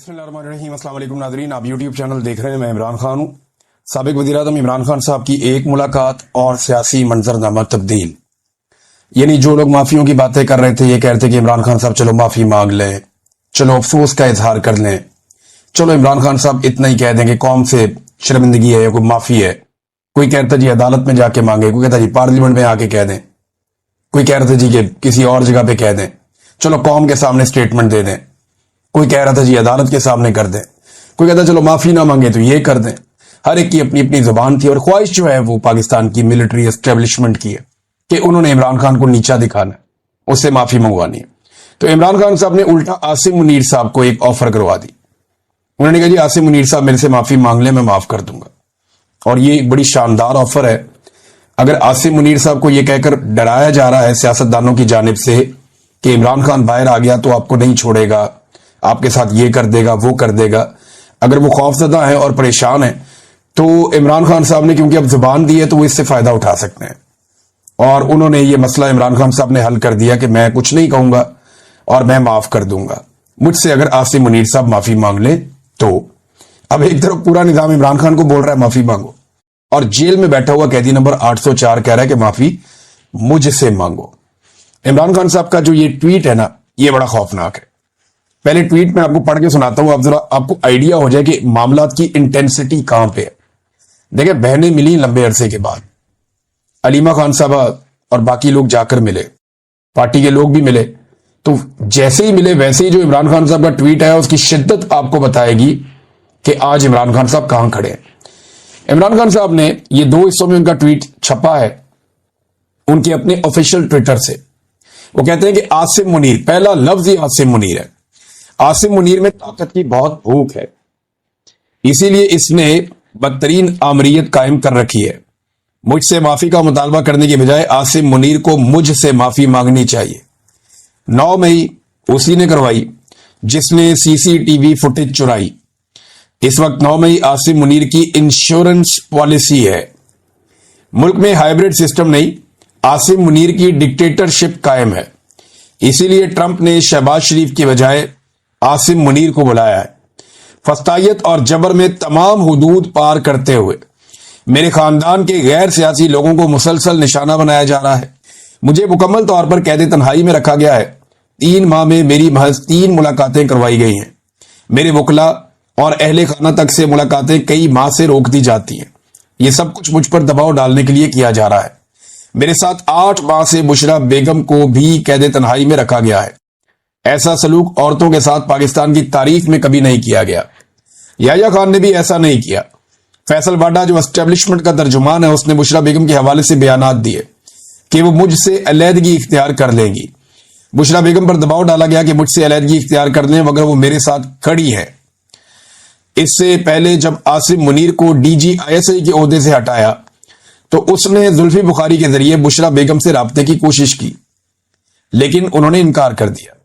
बिस्मिल्लाहिर्रहमानिर्रहीम। अस्सलाम वालेकुम नाज़रीन, आप यूट्यूब चैनल देख रहे हैं। मैं इमरान खान हूँ। साबिक वज़ीर-ए-आज़म इमरान खान साहब की एक मुलाकात और सियासी मंजरनामा तब्दील। यानी जो लोग माफियों की बातें कर रहे थे, ये कह रहे थे कि इमरान खान साहब चलो माफी मांग लें, चलो अफसोस का इजहार कर लें, चलो इमरान खान साहब इतना ही कह देंगे कौम से शर्मिंदगी है या कोई माफी है। कोई कहता जी अदालत में जाके मांगे, कोई कहता जी पार्लियामेंट में आके कह दें, कोई कह रहा था जी कि किसी और जगह पे कह दें, चलो कौम के सामने स्टेटमेंट दे दें। कोई कह रहा था जी अदालत के सामने कर दें, कोई कहता चलो माफी ना मांगे तो ये कर दें। हर एक की अपनी अपनी जुबान थी और ख्वाहिश जो है वो पाकिस्तान की मिलिट्री एस्टेब्लिशमेंट की है कि उन्होंने इमरान खान को नीचा दिखाना है, उससे माफी मंगवानी है। तो इमरान खान साहब ने उल्टा आसिम मुनीर साहब को एक ऑफर करवा दी। उन्होंने कहा जी आसिम मुनीर साहब मेरे से माफी मांग ले, मैं माफ कर दूंगा। और ये एक बड़ी शानदार ऑफर है। अगर आसिम मुनीर साहब को यह कहकर डराया जा रहा है सियासतदानों की जानिब से कि इमरान खान बाहर आ गया तो आपको नहीं छोड़ेगा, आपके साथ ये कर देगा वो कर देगा, अगर वो खौफजदा है और परेशान है तो इमरान खान साहब ने क्योंकि अब जुबान दी है तो वो इससे फायदा उठा सकते हैं। और उन्होंने ये मसला इमरान खान साहब ने हल कर दिया कि मैं कुछ नहीं कहूंगा और मैं माफ कर दूंगा मुझसे अगर आसिम मुनीर साहब माफी मांग ले तो। अब एक तरफ पूरा निजाम इमरान खान को बोल रहा है माफी मांगो, और जेल में बैठा हुआ कैदी नंबर 804 कह रहा है कि माफी मुझसे मांगो। इमरान खान साहब का जो ये ट्वीट है ना, ये बड़ा खौफनाक है। पहले ट्वीट में आपको पढ़ के सुनाता हूं, आप जरा आपको आइडिया हो जाए कि मामलात की इंटेंसिटी कहां पे है। देखिए, बहनें मिली लंबे अरसे के बाद, अलीमा खान साहबा और बाकी लोग जाकर मिले, पार्टी के लोग भी मिले। तो जैसे ही मिले वैसे ही जो इमरान खान साहब का ट्वीट आया उसकी शिद्दत आपको बताएगी कि आज इमरान खान साहब कहां खड़े हैं। इमरान खान साहब ने ये दो हिस्सों में उनका ट्वीट छपा है उनके अपने ऑफिशियल ट्विटर से। वो कहते हैं कि आसिम मुनीर, पहला लफ्ज ही आसिम मुनीर है। आसिम मुनीर में ताकत की बहुत भूख है, इसीलिए इसने बदतरीन आमरीयत कायम कर रखी है। मुझसे माफी का मुतालबा करने की बजाय आसिम मुनीर को मुझसे माफी मांगनी चाहिए। 9 मई उसी ने करवाई जिसने सीसीटीवी फुटेज चुराई। इस वक्त 9 मई आसिम मुनीर की इंश्योरेंस पॉलिसी है। मुल्क में हाइब्रिड सिस्टम नहीं, आसिम मुनीर की डिक्टेटरशिप कायम है। इसीलिए ट्रंप ने शहबाज शरीफ की बजाय आसिम मुनीर को बुलाया है। फस्तायत और जबर में तमाम हुदूद पार करते हुए मेरे खानदान के गैर सियासी लोगों को मुसलसल निशाना बनाया जा रहा है। मुझे मुकम्मल तौर पर कैद तन्हाई में रखा गया है। 3 माह में मेरी महज 3 मुलाकातें करवाई गई हैं। मेरे वकला और अहले खाना तक से मुलाकातें कई माह से रोक दी जाती हैं। ये सब कुछ मुझ पर दबाव डालने के लिए किया जा रहा है। मेरे साथ 8 माह से बुशरा बेगम को भी कैद तन्हाई में रखा गया है। ऐसा सलूक औरतों के साथ पाकिस्तान की तारीख में कभी नहीं किया गया। याह्या खान ने भी ऐसा नहीं किया। फैसल वाडा जो एस्टेब्लिशमेंट का तर्जुमान है, उसने बुशरा बेगम के हवाले से बयानात दिए कि वो मुझसे अलहदगी इख्तियार कर लेंगी। बुशरा बेगम पर दबाव डाला गया कि मुझसे अलहदगी इख्तियार कर लें मगर वो मेरे साथ खड़ी है। इससे पहले जब आसिम मुनीर को DGISI के ओहदे से हटाया तो उसने जुल्फी बुखारी के जरिए बुशरा बेगम से राब्ते की कोशिश की, लेकिन उन्होंने इनकार कर दिया।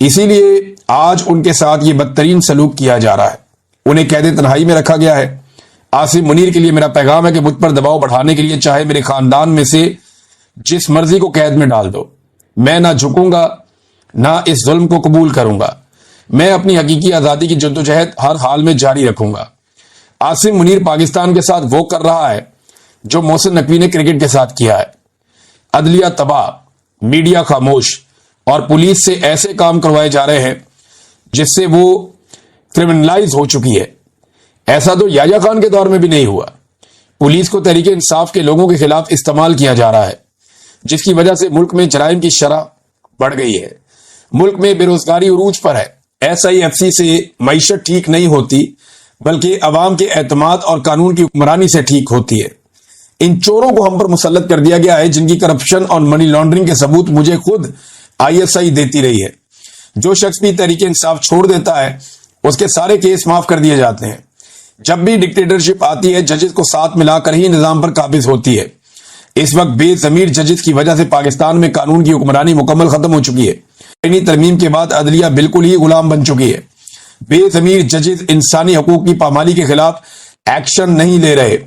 इसीलिए आज उनके साथ ये बदतरीन सलूक किया जा रहा है। उन्हें कैद तन्हाई में रखा गया है। आसिम मुनीर के लिए मेरा पैगाम है कि मुझ पर दबाव बढ़ाने के लिए चाहे मेरे खानदान में से जिस मर्जी को कैद में डाल दो, मैं ना झुकूंगा ना इस जुल्म को कबूल करूंगा। मैं अपनी हकीकी आजादी की जद्दोजहद हर हाल में जारी रखूंगा। आसिम मुनीर पाकिस्तान के साथ वो कर रहा है जो मोहसिन नकवी ने क्रिकेट के साथ किया है। अदलिया तबाह, मीडिया खामोश और पुलिस से ऐसे काम करवाए जा रहे हैं जिससे वो क्रिमिनलाइज हो चुकी है। ऐसा तो याह्या खान के दौर में भी नहीं हुआ। पुलिस को तहरीक इंसाफ के लोगों के खिलाफ इस्तेमाल किया जा रहा है, जिसकी वजह से मुल्क में जराइम की शरह बढ़ गई है। मुल्क में बेरोजगारी उरूज पर है। SIFC से मईशत ठीक नहीं होती बल्कि अवाम के एतमाद और कानून की हुक्मरानी से ठीक होती है। इन चोरों को हम पर मुसल्लत कर दिया गया है जिनकी करप्शन और मनी लॉन्ड्रिंग के सबूत मुझे खुद ISI देती रही है। जो शख्स भी तहरीक इंसाफ छोड़ देता है उसके सारे केस माफ कर दिए जाते हैं। जब भी डिक्टेटरशिप आती है जजेस को साथ मिलाकर ही निजाम पर काबिज होती है। इस वक्त बेजमीर जजेस की वजह से पाकिस्तान में कानून की हुक्मरानी मुकम्मल खत्म हो चुकी है। तरमीम के बाद अदलिया बिल्कुल ही गुलाम बन चुकी है। बेजमीर जजेस इंसानी हकूक की पामाली के खिलाफ एक्शन नहीं ले रहे।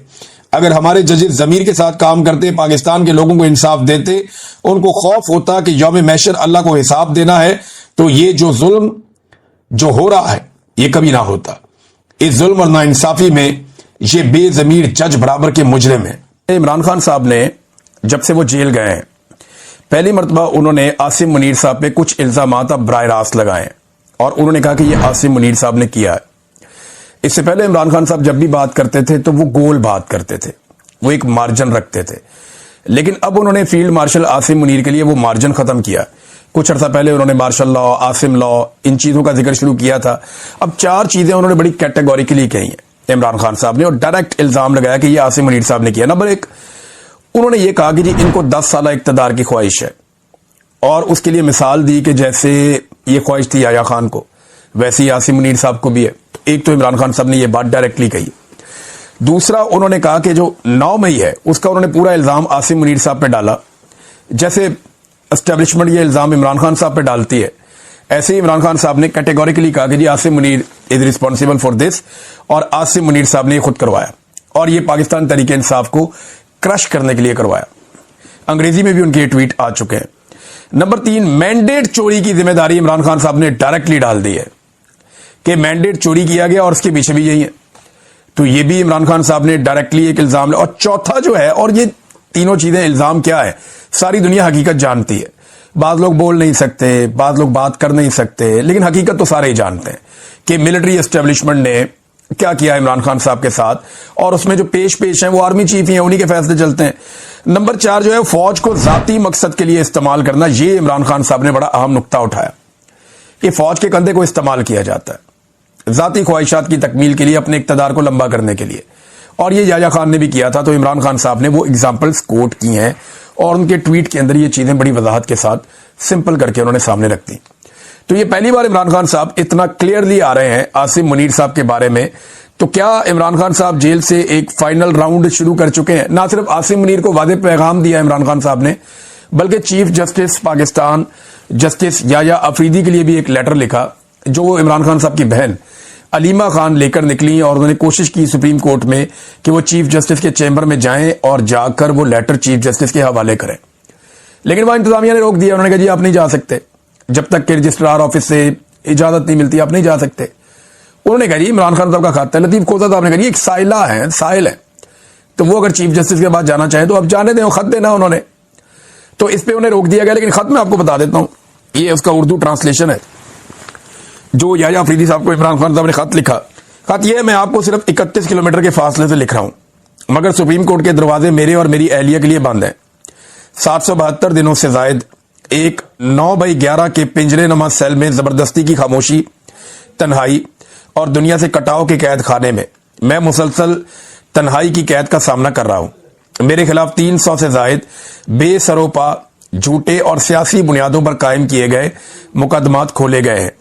अगर हमारे जजेस जमीर के साथ काम करते, पाकिस्तान के लोगों को इंसाफ देते, उनको खौफ होता कि यौम महशर अल्लाह को हिसाब देना है, तो ये जो जुल्म जो हो रहा है ये कभी ना होता। इस जुल्म और नाइंसाफी में ये बेजमीर जज बराबर के मुजरिम हैं। इमरान खान साहब ने जब से वो जेल गए हैं, पहली मरतबा उन्होंने आसिम मुनीर साहब पे कुछ इल्जामात अब बराह रास्त लगाए और उन्होंने कहा कि ये आसिम मुनीर साहब ने किया है। इससे पहले इमरान खान साहब जब भी बात करते थे तो वो गोल बात करते थे, वो एक मार्जिन रखते थे, लेकिन अब उन्होंने फील्ड मार्शल आसिम मुनीर के लिए वो मार्जिन खत्म किया। कुछ अर्सा पहले उन्होंने मार्शल लॉ, आसिम लॉ, इन चीजों का जिक्र शुरू किया था। अब 4 चीजें उन्होंने बड़ी कैटेगोरिकली कही हैं इमरान खान साहब ने और डायरेक्ट इल्जाम लगाया कि ये आसिम मुनीर साहब ने किया। नंबर 1, उन्होंने ये कहा कि जी इनको 10 साल इक्तदार की ख्वाहिश है और उसके लिए मिसाल दी कि जैसे ये ख्वाहिश थी याया खान को, वैसे ही आसिम मुनीर साहब को भी है। एक तो इमरान खान साहब ने ये बात डायरेक्टली कही। दूसरा, उन्होंने कहा कि जो 9 मई है उसका उन्होंने पूरा इल्जाम आसिम मुनीर साहब पे डाला। जैसे एस्टेब्लिशमेंट ये इल्जाम इमरान खान साहब पे डालती है, ऐसे ही इमरान खान साहब ने कैटेगोरिकली कहा कि जी Asim Munir is responsible for this, और आसिम मुनीर साहब ने खुद करवाया और ये पाकिस्तान तहरीक इंसाफ को क्रश करने के लिए करवाया। अंग्रेजी में भी उनके ट्वीट आ चुके हैं। नंबर 3, मैंडेट चोरी की जिम्मेदारी इमरान खान साहब ने डायरेक्टली डाल दी है कि मैंडेट चोरी किया गया और उसके पीछे भी यही है, तो ये भी इमरान खान साहब ने डायरेक्टली एक इल्जाम। और चौथा जो है, और ये तीनों चीजें इल्जाम क्या है, सारी दुनिया हकीकत जानती है। बाद लोग बोल नहीं सकते, बाद लोग बात कर नहीं सकते, लेकिन हकीकत तो सारे ही जानते हैं कि मिलिट्री एस्टेब्लिशमेंट ने क्या किया इमरान खान साहब के साथ, और उसमें जो पेश हैं वो आर्मी चीफ ही हैं, उन्हीं के फैसले चलते हैं। नंबर 4 जो है, फौज को जाती मकसद के लिए इस्तेमाल करना, ये इमरान खान साहब ने बड़ा अहम नुक्ता उठाया कि फौज के कंधे को इस्तेमाल किया जाता है जाती ख्वाहिशात की तकमील के लिए, अपने इक्तदार को लंबा करने के लिए, और ये याया खान ने भी किया था। तो इमरान खान साहब ने वो एग्जाम्पल्स कोट की हैं और उनके ट्वीट के अंदर ये चीजें बड़ी वजाहत के साथ सिंपल करके उन्होंने सामने रख दी। तो ये पहली बार इमरान खान साहब इतना क्लियरली आ रहे हैं आसिम मुनीर साहब के बारे में। तो क्या इमरान खान साहब जेल से एक फाइनल राउंड शुरू कर चुके हैं? ना सिर्फ आसिम मुनीर को वादे पैगाम दिया इमरान खान साहब ने, बल्कि chief justice Pakistan justice Yahya Afridi के लिए भी एक लेटर लिखा, जो इमरान खान साहब की बहन अलीमा खान लेकर निकली और उन्होंने कोशिश की सुप्रीम कोर्ट में कि वो चीफ जस्टिस के चैम्बर में जाएं और जाकर वो लेटर चीफ जस्टिस के हवाले करें, लेकिन वहां इंतजामिया ने रोक दिया। उन्होंने कहा जी आप नहीं जा सकते, जब तक कि रजिस्ट्रार ऑफिस से इजाजत नहीं मिलती आप नहीं जा सकते। उन्होंने कहा जी इमरान खान साहब का खत है, लतीफ खोसा साहब ने कहा जी एक साइला है, साइल है, तो वो अगर चीफ जस्टिस के पास जाना चाहे तो आप जाने दें, खत देना उन्होंने, तो इस पे उन्हें रोक दिया गया। लेकिन खत मैं आपको बता देता हूं, ये उसका उर्दू ट्रांसलेशन है जो याया अफरीदी साहब को इमरान खान साहब ने खत लिखा। खत यह है, मैं आपको सिर्फ 31 किलोमीटर के फासले से लिख रहा हूं, मगर सुप्रीम कोर्ट के दरवाजे मेरे और मेरी अहलिया के लिए बंद हैं। 772 दिनों से जायद एक 9x11 के पिंजरे नमा सेल में जबरदस्ती की खामोशी, तन्हाई और दुनिया से कटाव के कैद खाने में मैं मुसलसल तन्हाई की कैद का सामना कर रहा हूं। मेरे खिलाफ 300 से जायद बेसरोपा, झूठे और सियासी बुनियादों पर कायम किए गए मुकदमात खोले गए हैं।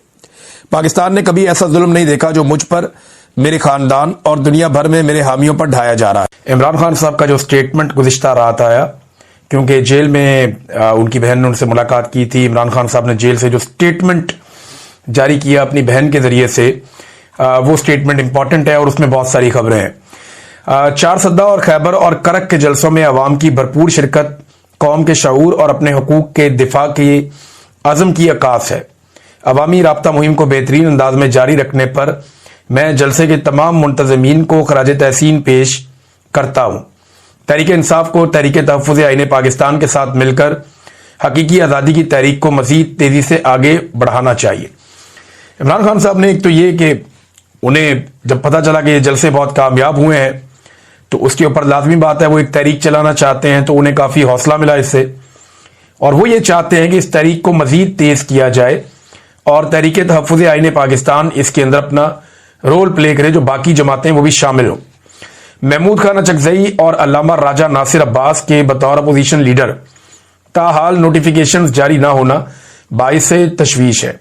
पाकिस्तान ने कभी ऐसा जुल्म नहीं देखा जो मुझ पर, मेरे खानदान और दुनिया भर में मेरे हामियों पर ढाया जा रहा है। इमरान खान साहब का जो स्टेटमेंट गुज़िश्ता रात आया, क्योंकि जेल में उनकी बहन ने उनसे मुलाकात की थी, इमरान खान साहब ने जेल से जो स्टेटमेंट जारी किया अपनी बहन के जरिए से, वो स्टेटमेंट इंपॉर्टेंट है और उसमें बहुत सारी खबरें हैं। 4 सद्दा और खैबर और करक के जलसों में अवाम की भरपूर शिरकत कौम के शऊर और अपने हकूक के दिफा के अज़म की अक्कास है। अवामी राब्ता मुहिम को बेहतरीन अंदाज में जारी रखने पर मैं जलसे के तमाम मुंतज़मीन को खराज तहसीन पेश करता हूँ। तहरीक इंसाफ को तहरीक तहफ़्फ़ुज़ आईन पाकिस्तान के साथ मिलकर हकीकी आज़ादी की तहरीक को मज़ीद तेज़ी से आगे बढ़ाना चाहिए। इमरान खान साहब ने एक तो ये कि उन्हें जब पता चला कि ये जलसे बहुत कामयाब हुए हैं तो उसके ऊपर लाजमी बात है वो एक तहरीक चलाना चाहते हैं, तो उन्हें काफ़ी हौसला मिला इससे, और वो ये चाहते हैं कि इस तहरीक को मज़ीद तेज़ किया जाए और तहरीक तहफ़्फ़ुज़ आईन पाकिस्तान इसके अंदर अपना रोल प्ले करे, जो बाकी जमातें वो भी शामिल हों। महमूद खान अचकज़ई और अल्लामा राजा नासिर अब्बास के बतौर अपोजिशन लीडर ताहाल नोटिफिकेशंस जारी ना होना बाइस तशवीश है।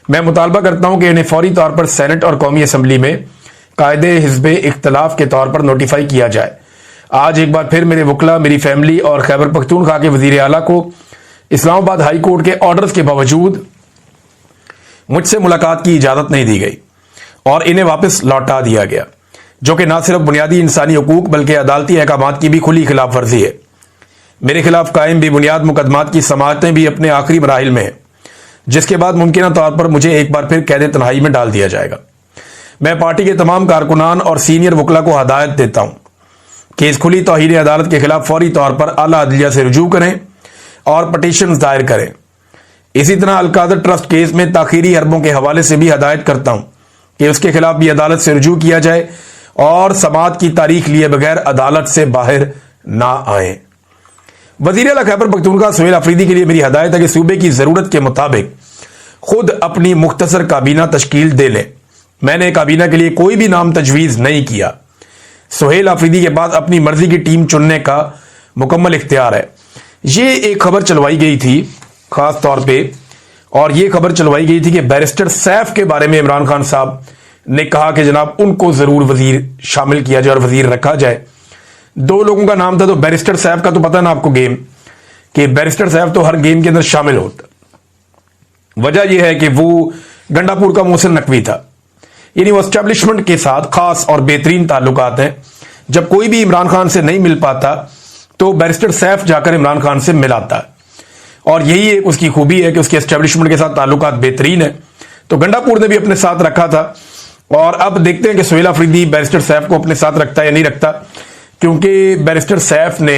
मैं मुतालबा करता हूं कि इन्हें फौरी तौर पर सेनेट और कौमी असम्बली में कायदे हिज़्ब इख्तलाफ के तौर पर नोटिफाई किया जाए। आज एक बार फिर मेरे वकला, मेरी फैमिली और खैबर पख्तूनख्वा के वज़ीर आला को इस्लामाबाद हाई कोर्ट के ऑर्डर्स के बावजूद मुझसे मुलाकात की इजाज़त नहीं दी गई और इन्हें वापस लौटा दिया गया, जो कि न सिर्फ बुनियादी इंसानी हकूक बल्कि अदालती अहकामात की भी खुली खिलाफ वर्जी है। मेरे खिलाफ कायम बेबुनियाद मुकदमात की समाअतें भी अपने आखिरी मराहिल में हैं, जिसके बाद मुमकिन तौर पर मुझे एक बार फिर कैद तन्हाई में डाल दिया जाएगा। मैं पार्टी के तमाम कारकुनान और सीनियर वकला को हदायत देता हूं कि इस खुली तौहीन अदालत के खिलाफ फौरी तौर पर आला अदलिया से रुजू करें और पटिशन दायर करें। इसी तरह अलकादर ट्रस्ट केस में ताखीरी हरबों के हवाले से भी हदायत करता हूं कि उसके खिलाफ भी अदालत से रुजू किया जाए और समाअत की तारीख लिए बगैर अदालत से बाहर ना आए। वजीर आला खैबर पख्तूनख्वा सुहेल अफरीदी के लिए मेरी हदायत है कि सूबे की जरूरत के मुताबिक खुद अपनी मुख्तसर काबीना तश्कील दे लें। मैंने काबीना के लिए कोई भी नाम तजवीज़ नहीं किया। सुहेल अफरीदी के बाद अपनी मर्जी की टीम चुनने का मुकम्मल इख्तियार है। ये एक खबर चलवाई गई थी खास तौर पे, और ये खबर चलवाई गई थी कि बैरिस्टर सैफ के बारे में इमरान खान साहब ने कहा कि जनाब उनको जरूर वजीर शामिल किया जाए और वजीर रखा जाए। दो लोगों का नाम था, तो बैरिस्टर सैफ का तो पता ना आपको गेम, कि बैरिस्टर सैफ तो हर गेम के अंदर शामिल होता। वजह यह है कि वो गंडापुर का मोहसिन नकवी था, यानी वो एस्टेब्लिशमेंट के साथ खास और बेहतरीन ताल्लुकात हैं। जब कोई भी इमरान खान से नहीं मिल पाता तो बैरिस्टर सैफ जाकर इमरान खान से मिलाता है, और यही एक उसकी खूबी है कि उसके एस्टेब्लिशमेंट के साथ ताल्लुकात बेहतरीन है। तो गंडापुर ने भी अपने साथ रखा था, और अब देखते हैं कि सुहेल अफरीदी बैरिस्टर सैफ को अपने साथ रखता है या नहीं रखता, क्योंकि बैरिस्टर सैफ ने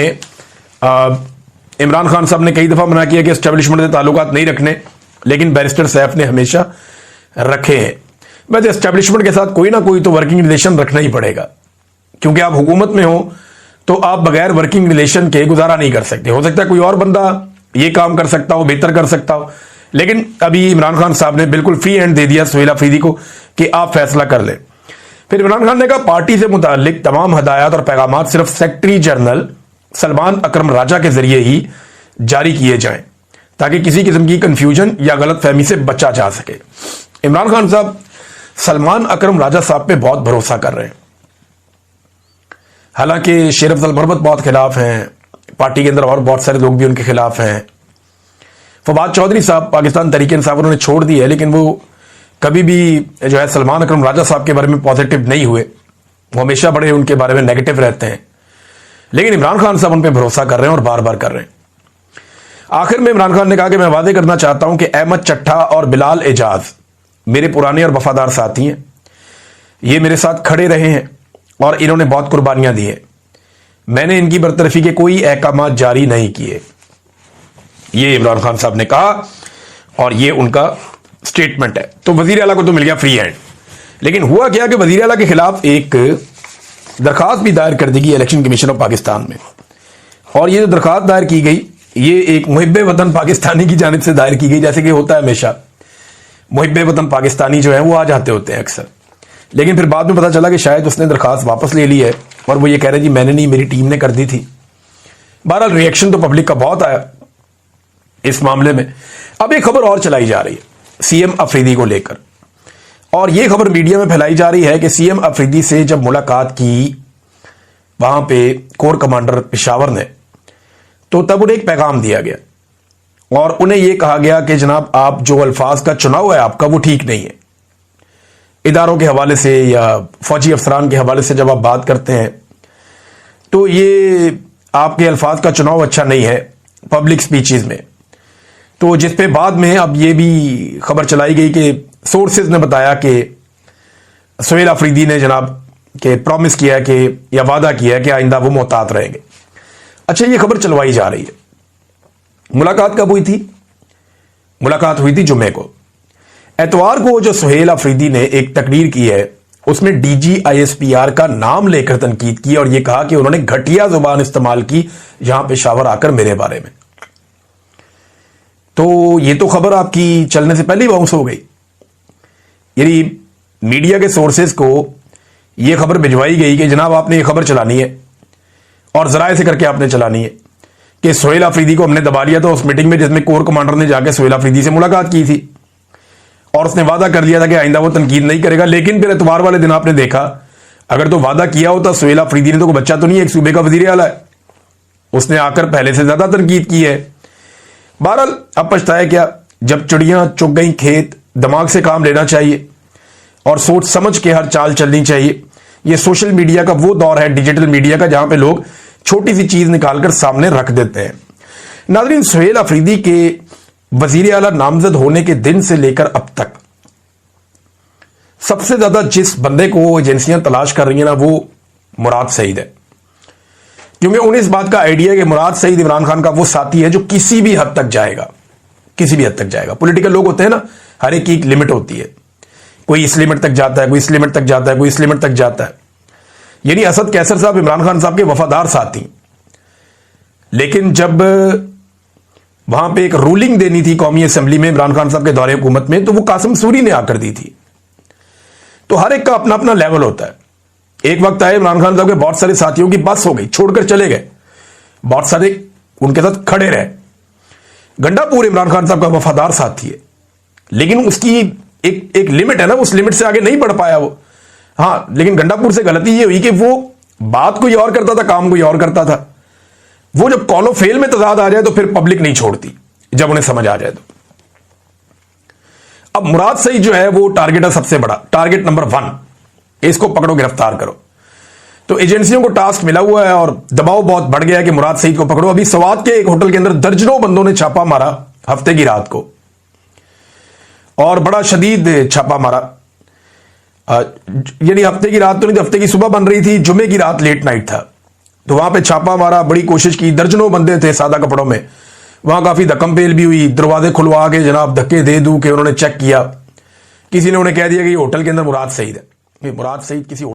इमरान खान साहब ने कई दफा मना किया कि एस्टेब्लिशमेंट से ताल्लुकात नहीं रखने, लेकिन बैरिस्टर सैफ ने हमेशा रखे हैं। वैसे एस्टेब्लिशमेंट के साथ कोई ना कोई तो वर्किंग रिलेशन रखना ही पड़ेगा, क्योंकि आप हुकूमत में हो तो आप बगैर वर्किंग रिलेशन के गुजारा नहीं कर सकते। हो सकता है कोई और बंदा ये काम कर सकता हो, बेहतर कर सकता हो, लेकिन अभी इमरान खान साहब ने बिल्कुल फ्री हैंड दे दिया सुहेल अफरीदी को कि आप फैसला कर लें। फिर इमरान खान ने कहा पार्टी से मुताल्लिक तमाम हदायत और पैगाम सिर्फ सेक्रेटरी जनरल सलमान अकरम राजा के जरिए ही जारी किए जाएं, ताकि किसी किस्म की कंफ्यूजन या गलत फहमी से बचा जा सके। इमरान खान साहब सलमान अकरम राजा साहब पे बहुत भरोसा कर रहे हैं। हालांकि शेर अफजल मरबत बहुत खिलाफ हैं, पार्टी के अंदर और बहुत सारे लोग भी उनके खिलाफ हैं। फवाद चौधरी साहब पाकिस्तान तहरीक इंसाफ उन्होंने छोड़ दी है, लेकिन वो कभी भी जो है सलमान अकरम राजा साहब के बारे में पॉजिटिव नहीं हुए, वो हमेशा बड़े उनके बारे में नेगेटिव रहते हैं। लेकिन इमरान खान साहब उन पर भरोसा कर रहे हैं और बार बार कर रहे हैं। आखिर में इमरान खान ने कहा कि मैं वादे करना चाहता हूं कि अहमद चट्टा और बिलाल एजाज मेरे पुराने और वफादार साथी हैं। ये मेरे साथ खड़े रहे हैं और इन्होंने बहुत कुर्बानियां दी हैं। मैंने इनकी बरतरफी के कोई अहकाम जारी नहीं किए। ये इमरान खान साहब ने कहा और ये उनका स्टेटमेंट है। तो वजीर आला को तो मिल गया फ्री हैंड, लेकिन हुआ क्या कि वजीर आला के खिलाफ एक दरखास्त भी दायर कर दी गई इलेक्शन कमीशन ऑफ पाकिस्तान में, और ये जो दरखास्त दायर की गई ये एक मुहिब्बे वतन पाकिस्तानी की जानिब से दायर की गई। जैसे कि होता है हमेशा, मुहिब्बे वतन पाकिस्तानी जो है वो आ जाते होते हैं अक्सर, लेकिन फिर बाद में पता चला कि शायद उसने दरखास्त वापस ले ली है और वो ये कह रहे जी मैंने नहीं, मेरी टीम ने कर दी थी। बहरहाल रिएक्शन तो पब्लिक का बहुत आया इस मामले में। अब एक खबर और चलाई जा रही है सीएम अफरीदी को लेकर, और यह खबर मीडिया में फैलाई जा रही है कि सीएम अफरीदी से जब मुलाकात की वहां पे कोर कमांडर पेशावर ने, तो तब उन्हें एक पैगाम दिया गया और उन्हें यह कहा गया कि जनाब आप जो अल्फाज का चुनाव है आपका वो ठीक नहीं है। इदारों के हवाले से या फौजी अफसरान के हवाले से जब आप बात करते हैं तो ये आपके अल्फाज का चुनाव अच्छा नहीं है पब्लिक स्पीचेस में। तो जिस पे बाद में अब ये भी खबर चलाई गई कि सोर्सेज ने बताया कि सुहेल अफरीदी ने जनाब के प्रॉमिस किया है कि या वादा किया है कि आइंदा वो मोहतात रहेंगे। अच्छा, ये खबर चलवाई जा रही है। मुलाकात कब हुई थी? मुलाकात हुई थी जुमे को। एतवार को जो सुहेल अफरीदी ने एक तकरीर की है उसमें DGISPR का नाम लेकर तनकीद की और यह कहा कि उन्होंने घटिया जुबान इस्तेमाल की यहां पेशावर आकर मेरे बारे में। तो ये तो खबर आपकी चलने से पहले ही बाउंस हो गई। यानी मीडिया के सोर्सेज को यह खबर भिजवाई गई कि जनाब आपने ये खबर चलानी है और जराए से करके आपने चलानी है कि सुहेल अफरीदी को हमने दबा लिया था उस मीटिंग में जिसमें कोर कमांडर ने जाकर सुहेल अफरीदी से मुलाकात की थी और उसने वादा कर लिया था कि आइंदा वो तनकीद नहीं करेगा। लेकिन फिर एतवार वाले दिन आपने देखा, अगर तो वादा किया होता सुहेल अफरीदी ने तो कोई बच्चा तो नहीं, एक सूबे का वजीर आला है, उसने आकर पहले से ज्यादा तनकीद की है। बहरहाल अब पछताया क्या, जब चिड़ियां चुग गई खेत, दिमाग से काम लेना चाहिए और सोच समझ के हर चाल चलनी चाहिए। ये सोशल मीडिया का वो दौर है, डिजिटल मीडिया का, जहां पे लोग छोटी सी चीज निकालकर सामने रख देते हैं। नाज़रीन, सुहेल अफरीदी के वजीर आला नामजद होने के दिन से लेकर अब तक सबसे ज्यादा जिस बंदे को एजेंसियां तलाश कर रही हैं ना, वो मुराद सईद है, क्योंकि उन्हें इस बात का आइडिया है कि मुराद सईद इमरान खान का वो साथी है जो किसी भी हद तक जाएगा, किसी भी हद तक जाएगा। पॉलिटिकल लोग होते हैं ना, हर एक की एक लिमिट होती है, कोई इस लिमिट तक जाता है, कोई इस लिमिट तक जाता है, कोई इस लिमिट तक जाता है। यानी असद कैसर साहब इमरान खान साहब के वफादार साथी, लेकिन जब वहां पे एक रूलिंग देनी थी कौमी असेंबली में इमरान खान साहब के दौरे हुकूमत में, तो वो कासिम सूरी ने आकर दी थी। तो हर एक का अपना अपना लेवल होता है। एक वक्त आए इमरान खान साहब के बहुत सारे साथियों की बस हो गई, छोड़कर चले गए, बहुत सारे उनके साथ खड़े रहे। गंडापुर इमरान खान साहब का वफादार साथी है, लेकिन उसकी एक लिमिट है ना, उस लिमिट से आगे नहीं बढ़ पाया वो। हाँ, लेकिन गंडापुर से गलती ये हुई कि वो बात कोई और करता था, काम कोई और करता था। वो जब कॉलो फेल में तजाद आ जाए तो फिर पब्लिक नहीं छोड़ती, जब उन्हें समझ आ जाए तो। अब मुराद सईद जो है वो टारगेट है सबसे बड़ा, टारगेट नंबर 1, इसको पकड़ो, गिरफ्तार करो। तो एजेंसियों को टास्क मिला हुआ है और दबाव बहुत बढ़ गया है कि मुराद सईद को पकड़ो। अभी सवात के एक होटल के अंदर दर्जनों बंदों ने छापा मारा हफ्ते की रात को, और बड़ा शदीद छापा मारा। यानी हफ्ते की रात तो नहीं, हफ्ते की सुबह बन रही थी, जुमे की रात लेट नाइट था, तो वहां पे छापा मारा, बड़ी कोशिश की। दर्जनों बंदे थे सादा कपड़ों में, वहां काफी धक्कम पेल भी हुई, दरवाजे खुलवा के जनाब धक्के दे दूं के उन्होंने चेक किया। किसी ने उन्हें कह दिया कि ये होटल के अंदर मुराद सईद है। मुराद सईद किसी